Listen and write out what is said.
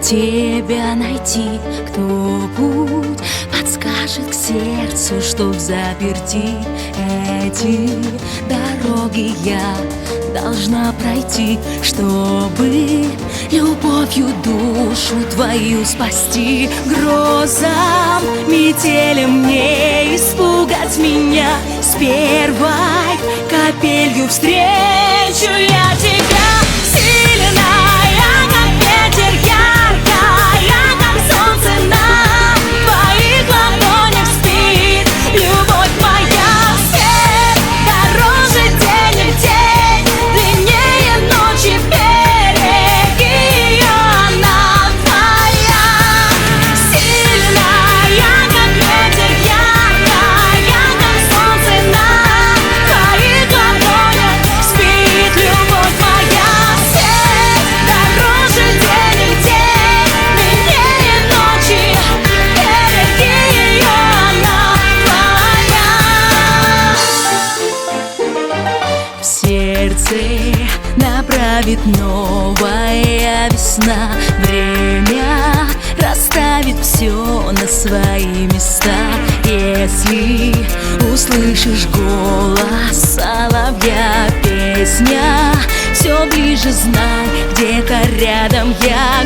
тебя найти, кто путь подскажет к сердцу, что взаперти эти дороги я должна пройти, чтобы любовью душу твою спасти. Грозам, метелям не испугать меня, с первой капелью встречу я тебя. Сильная, как ветер, яркая, как солнце на твоих ладонях спит. Любовь моя, свет дороже денег, день длиннее ночи, береги ее, она твоя. Сильная, как ветер, яркая, как солнце на твоих ладонях спит. Любовь моя, свет дороже денег, день длиннее ночи, береги ее, она твоя. В сердце направит новая весна, время расставит все на свои места. Если услышишь голос соловья, песня все ближе, знай, где-то рядом я.